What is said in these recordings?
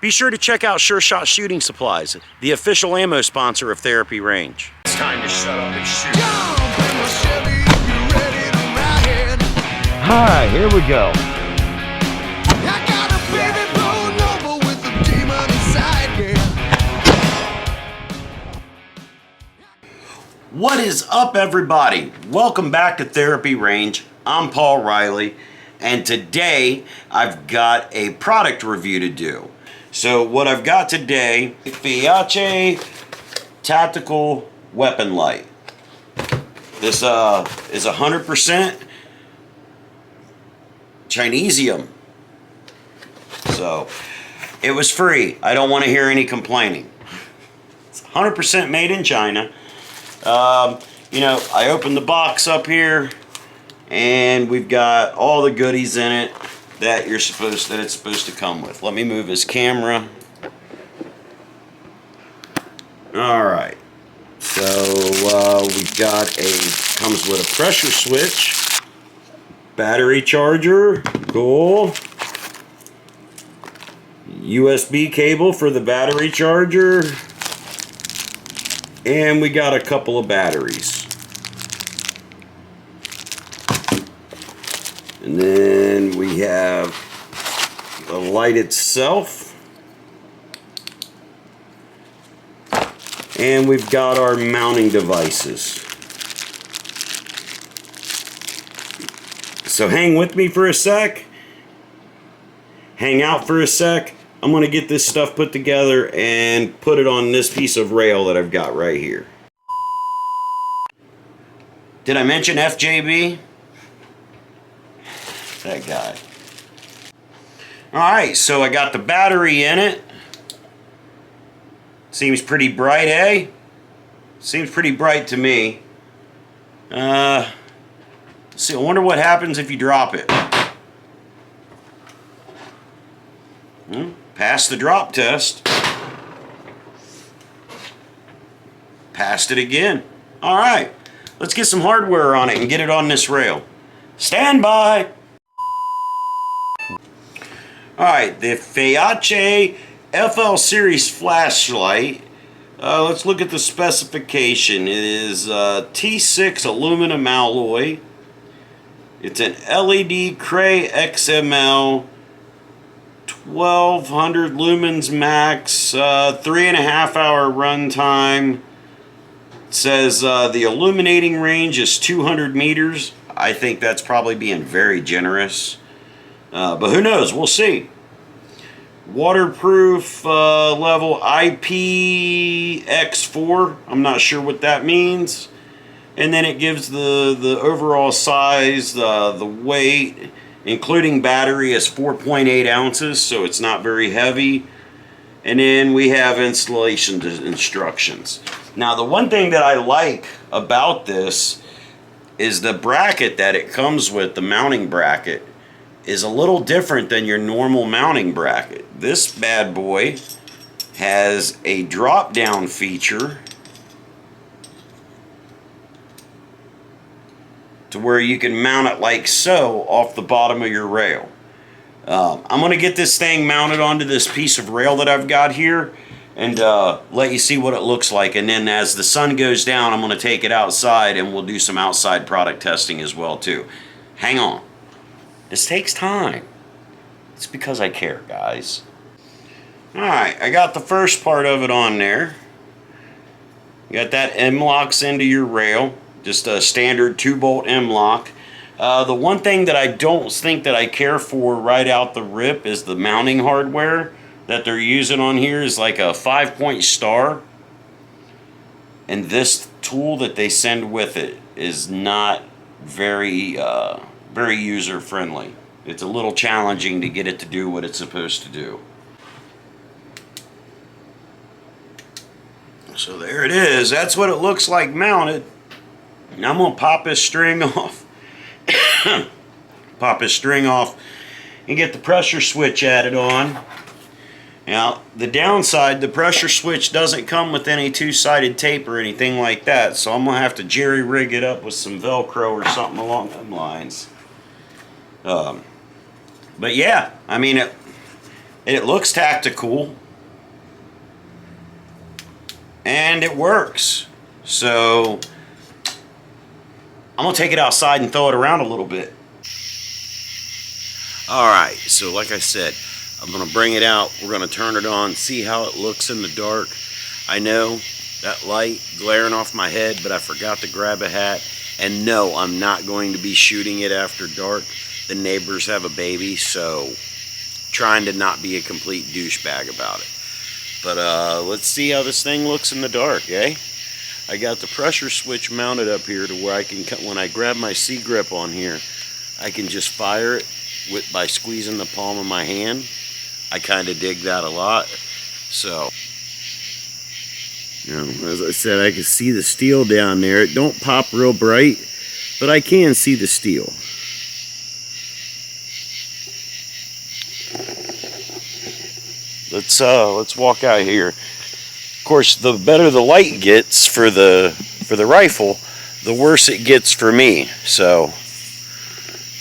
Be sure to check out Sure Shot Shooting Supplies, the official ammo sponsor of Therapyrange. It's time to shut up and shoot. Hi, here we go. What is up, everybody? Welcome back to Therapyrange. I'm Paul Riley, and today I've got a product review to do. So what I've got today, Feyachi Tactical Weapon Light. This is 100% Chinesium. So it was free. I don't want to hear any complaining. It's 100% made in China. You know, I opened the box up here, and we've got all the goodies in it that it's supposed to come with. Let me move his camera. All right. So we've got comes with a pressure switch, battery charger, cool. USB cable for the battery charger. And we got a couple of batteries. And then we have the light itself. And we've got our mounting devices. So hang with me for a sec. Hang out for a sec. I'm going to get this stuff put together and put it on this piece of rail that I've got right here. Did I mention FJB? That guy. Alright, so I got the battery in it. Seems pretty bright, eh? Seems pretty bright to me. Let's see, I wonder what happens if you drop it. Passed the drop test. Passed it again. All right, let's get some hardware on it and get it on this rail. Stand by. All right, the Feyachi FL Series flashlight. Let's look at the specification. It is T6 aluminum alloy. It's an LED Cray XML. 1200 lumens max, 3.5 hour run time. It says the illuminating range is 200 meters. I think that's probably being very generous, but who knows, we'll see. Waterproof level IPX4, I'm not sure what that means. And then it gives the overall size, the weight, including battery, is 4.8 ounces, so it's not very heavy. And then we have installation instructions. Now, the one thing that I like about this is the bracket that it comes with, the mounting bracket, is a little different than your normal mounting bracket. This bad boy has a drop-down feature to where you can mount it like so off the bottom of your rail. I'm going to get this thing mounted onto this piece of rail that I've got here and let you see what it looks like. And then as the sun goes down, I'm going to take it outside and we'll do some outside product testing as well too. Hang on. This takes time. It's because I care, guys. Alright, I got the first part of it on there. You got that M-locks into your rail. Just a standard 2-bolt M-lock. The one thing that I don't think that I care for right out the rip is the mounting hardware that they're using on here is like a 5-point star. And this tool that they send with it is not very user-friendly. It's a little challenging to get it to do what it's supposed to do. So there it is. That's what it looks like mounted. Now I'm going to pop this string off. Pop this string off and get the pressure switch added on. Now, the downside, the pressure switch doesn't come with any two-sided tape or anything like that, so I'm going to have to jerry-rig it up with some Velcro or something along those lines. But yeah, I mean, And it looks tactical. And it works. So I'm going to take it outside and throw it around a little bit. Alright, so like I said, I'm going to bring it out. We're going to turn it on, see how it looks in the dark. I know that light glaring off my head, but I forgot to grab a hat. And no, I'm not going to be shooting it after dark. The neighbors have a baby, so trying to not be a complete douchebag about it. But let's see how this thing looks in the dark, eh? I got the pressure switch mounted up here to where I can, when I grab my C-grip on here, I can just fire it by squeezing the palm of my hand. I kind of dig that a lot. So, you know, as I said, I can see the steel down there. It don't pop real bright, but I can see the steel. Let's walk out here. Of course, the better the light gets for the rifle, the worse it gets for me. So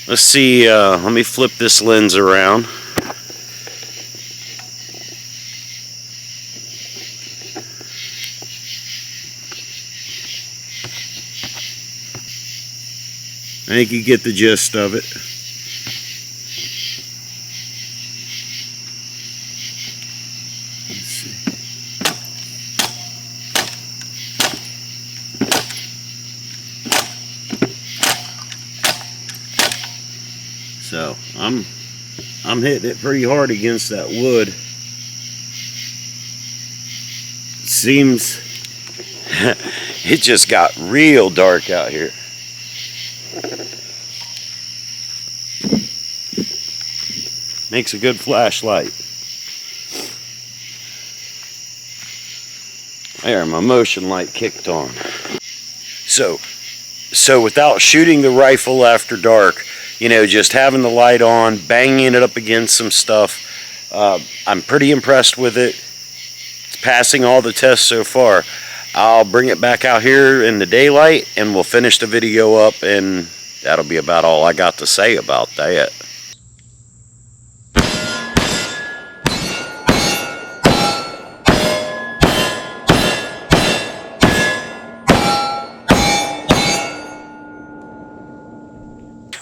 let's see. Let me flip this lens around. I think you get the gist of it. So I'm hitting it pretty hard against that wood. Seems it just got real dark out here. Makes a good flashlight. There, my motion light kicked on. So without shooting the rifle after dark, you know, just having the light on, banging it up against some stuff, I'm pretty impressed with it. It's passing all the tests so far. I'll bring it back out here in the daylight and we'll finish the video up, and that'll be about all I got to say about that.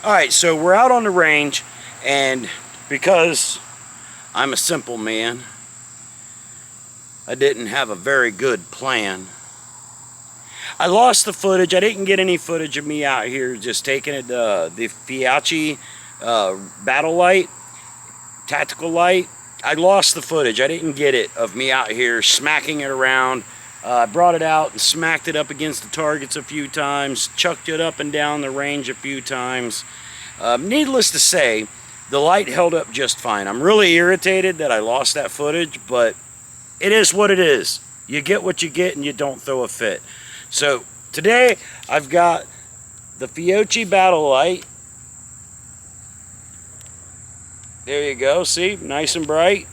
Alright, so we're out on the range, and because I'm a simple man, I didn't have a very good plan. I lost the footage. I didn't get any footage of me out here just taking it, the Feyachi battle light, tactical light. I lost the footage. I didn't get it of me out here smacking it around. I brought it out and smacked it up against the targets a few times, chucked it up and down the range a few times. Needless to say, the light held up just fine. I'm really irritated that I lost that footage, but it is what it is. You get what you get and you don't throw a fit. So today I've got the Feyachi battle light. There you go, see, nice and bright.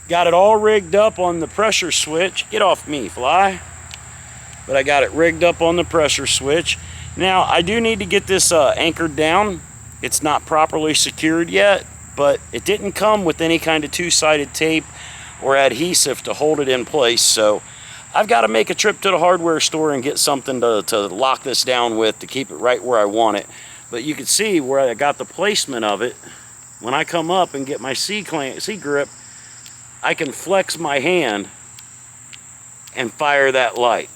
Got it all rigged up on the pressure switch. Get off me, fly. But I got it rigged up on the pressure switch. Now, I do need to get this anchored down. It's not properly secured yet, but it didn't come with any kind of two-sided tape or adhesive to hold it in place. So I've got to make a trip to the hardware store and get something to lock this down with to keep it right where I want it. But you can see where I got the placement of it. When I come up and get my C-grip, I can flex my hand and fire that light,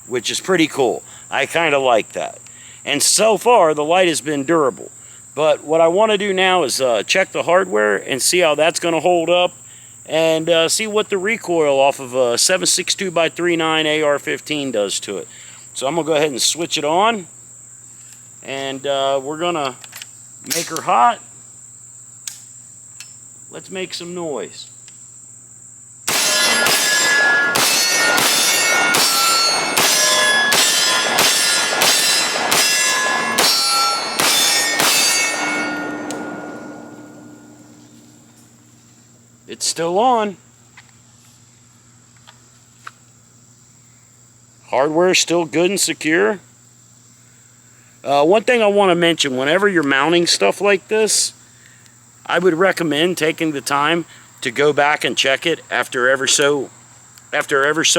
which is pretty cool. I kind of like that. And so far, the light has been durable. But what I want to do now is check the hardware and see how that's going to hold up, and see what the recoil off of a 7.62x39 AR-15 does to it. So I'm going to go ahead and switch it on, and we're going to make her hot. Let's make some noise. It's still on. Hardware is still good and secure. One thing I want to mention, whenever you're mounting stuff like this, I would recommend taking the time to go back and check it after ever so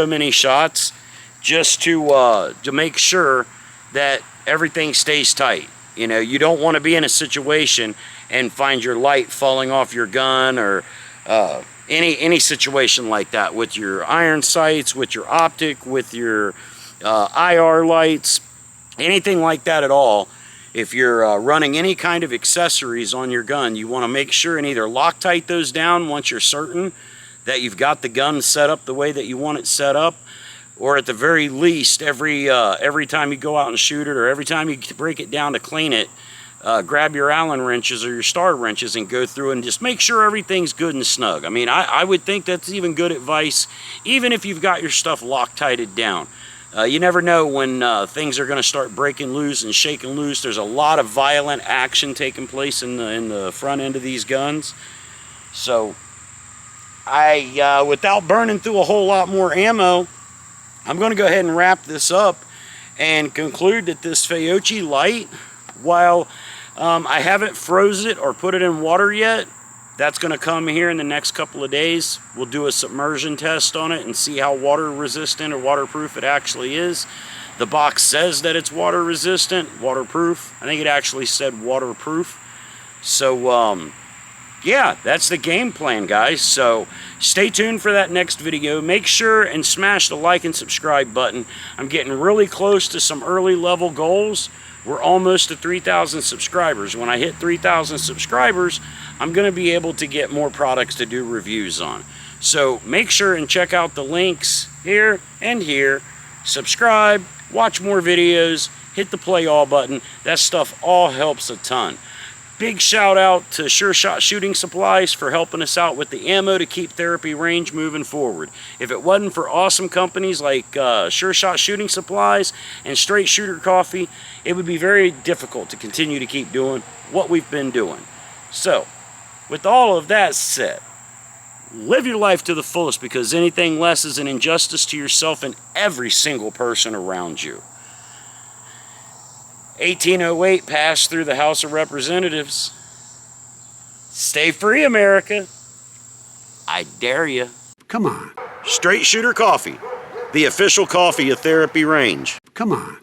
many shots, just to make sure that everything stays tight. You know, you don't want to be in a situation and find your light falling off your gun, or any situation like that with your iron sights, with your optic, with your IR lights, anything like that at all. If you're running any kind of accessories on your gun, you want to make sure and either Loctite those down once you're certain that you've got the gun set up the way that you want it set up, or at the very least, every time you go out and shoot it, or every time you break it down to clean it, grab your Allen wrenches or your star wrenches and go through and just make sure everything's good and snug. I mean, I would think that's even good advice, even if you've got your stuff Loctited down. You never know when things are going to start breaking loose and shaking loose. There's a lot of violent action taking place in the front end of these guns. So, without burning through a whole lot more ammo, I'm going to go ahead and wrap this up and conclude that this Feyachi light, while I haven't froze it or put it in water yet, that's going to come here in the next couple of days. We'll do a submersion test on it and see how water resistant or waterproof it actually is. The box says that it's water resistant, waterproof. I think it actually said waterproof. So, yeah, that's the game plan, guys. So stay tuned for that next video. Make sure and smash the like and subscribe button. I'm getting really close to some early level goals. We're almost to 3,000 subscribers. When I hit 3,000 subscribers, I'm going to be able to get more products to do reviews on. So make sure and check out the links here and here. Subscribe, watch more videos, hit the play all button. That stuff all helps a ton. Big shout out to Sure Shot Shooting Supplies for helping us out with the ammo to keep Therapyrange moving forward. If it wasn't for awesome companies like Sure Shot Shooting Supplies and Straight Shooter Coffee, it would be very difficult to continue to keep doing what we've been doing. So, with all of that said, live your life to the fullest, because anything less is an injustice to yourself and every single person around you. 1808 passed through the House of Representatives. Stay free, America. I dare you. Come on. Straight Shooter Coffee, the official coffee of Therapyrange. Come on.